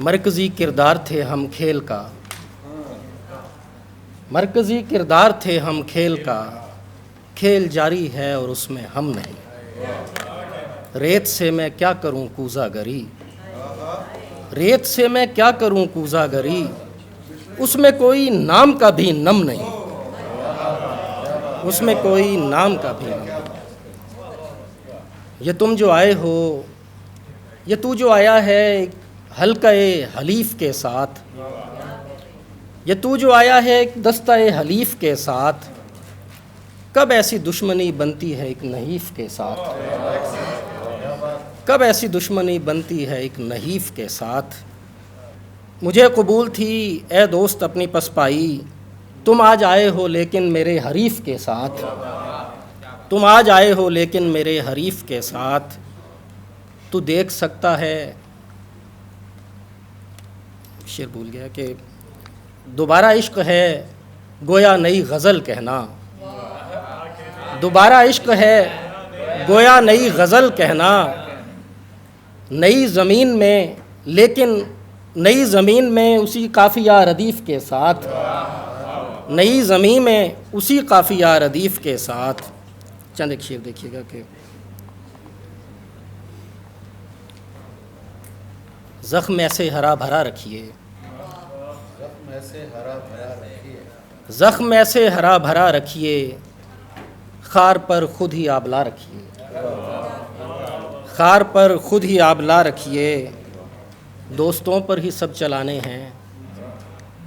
مرکزی کردار تھے ہم کھیل کا، مرکزی کردار تھے ہم کھیل کا، کھیل جاری ہے اور اس میں ہم نہیں۔ ریت سے میں کیا کروں کوزہ گری، ریت سے میں کیا کروں کوزہ گری، اس میں کوئی نام کا بھی نم نہیں، اس میں کوئی نام کا بھی نم نہیں۔ یہ تم جو آئے ہو، یہ تو جو آیا ہے ایک حلقہ حلیف کے ساتھ، یہ تو جو آیا ہے ایک دستہ حلیف کے ساتھ، کب ایسی دشمنی بنتی ہے ایک نحیف کے ساتھ، کب ایسی دشمنی بنتی ہے ایک نحیف کے ساتھ۔ مجھے قبول تھی اے دوست اپنی پسپائی، تم آج آئے ہو لیکن میرے حریف کے ساتھ، تم آج آئے ہو لیکن میرے حریف کے ساتھ۔ تو دیکھ سکتا ہے، شعر بھول گیا کہ دوبارہ عشق ہے گویا نئی غزل کہنا، دوبارہ عشق ہے گویا نئی غزل کہنا، نئی زمین میں لیکن نئی زمین میں اسی قافیہ ردیف کے ساتھ، نئی زمین میں اسی قافیہ ردیف کے ساتھ۔ چند ایک شعر دیکھیے گا کہ زخم ایسے ہرا بھرا رکھیے، زخم ایسے ہرا بھرا رکھیے، خار پر خود ہی آبلا رکھیے، خار پر خود ہی آبلا رکھیے، دوستوں پر ہی سب چلانے ہیں،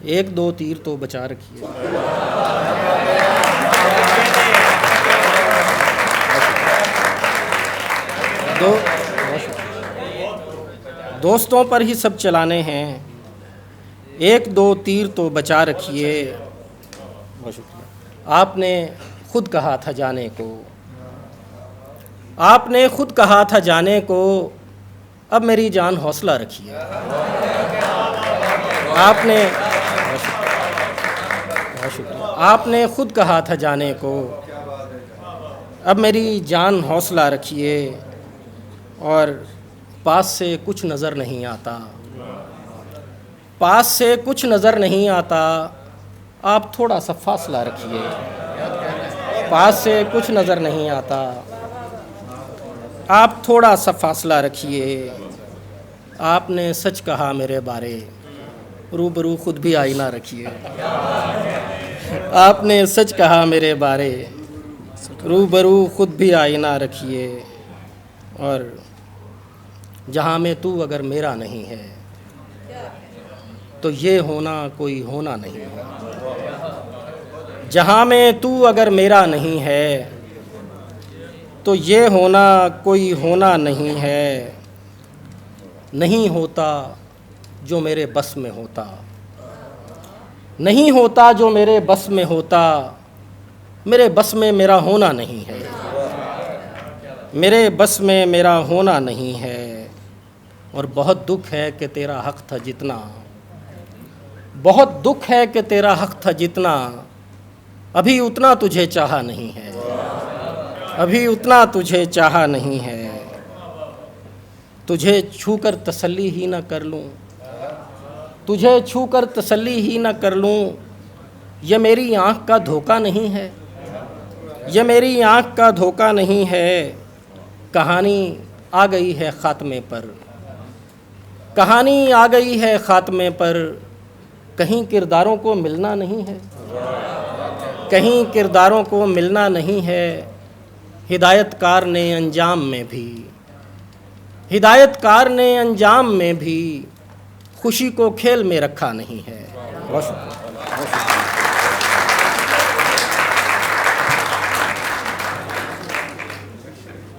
ایک دو تیر تو بچا رکھیے۔ دوستوں پر ہی سب چلانے ہیں، ایک دو تیر تو بچا رکھیے۔ بہت شکریہ۔ آپ نے خود کہا تھا جانے کو، آپ نے خود کہا تھا جانے کو، اب میری جان حوصلہ رکھیے۔ آپ نے بہت شکریہ، آپ نے خود کہا تھا جانے کو، اب میری جان حوصلہ رکھیے۔ اور پاس سے کچھ نظر نہیں آتا، پاس سے کچھ نظر نہیں آتا، آپ تھوڑا سا فاصلہ رکھیے۔ پاس سے کچھ نظر نہیں آتا، آپ تھوڑا سا فاصلہ رکھیے۔ آپ نے سچ کہا میرے بارے، روبرو خود بھی آئینہ رکھیے۔ آپ نے سچ کہا میرے بارے، روبرو خود بھی آئینہ رکھیے۔ اور جہاں میں تو اگر میرا نہیں ہے تو یہ ہونا کوئی ہونا نہیں ہے، جہاں میں تو اگر میرا نہیں ہے تو یہ ہونا کوئی ہونا نہیں ہے۔ نہیں ہوتا جو میرے بس میں ہوتا، نہیں ہوتا جو میرے بس میں ہوتا، میرے بس میں میرا ہونا نہیں ہے، میرے بس میں میرا ہونا نہیں ہے۔ اور بہت دکھ ہے کہ تیرا حق تھا جتنا، بہت دکھ ہے کہ تیرا حق تھا جتنا، ابھی اتنا تجھے چاہا نہیں ہے، ابھی اتنا تجھے چاہا نہیں ہے۔ تجھے چھو کر تسلی ہی نہ کر لوں، تجھے چھو کر تسلی ہی نہ کر لوں، یہ میری آنکھ کا دھوکہ نہیں ہے، یہ میری آنکھ کا دھوکہ نہیں ہے۔ کہانی آ گئی ہے خاتمے پر، کہانی آ گئی ہے خاتمے پر، کہیں کرداروں کو ملنا نہیں ہے، کہیں کرداروں کو ملنا نہیں ہے۔ ہدایت کار نے انجام میں بھی، ہدایت کار نے انجام میں بھی، خوشی کو کھیل میں رکھا نہیں ہے۔ بہت شکریہ۔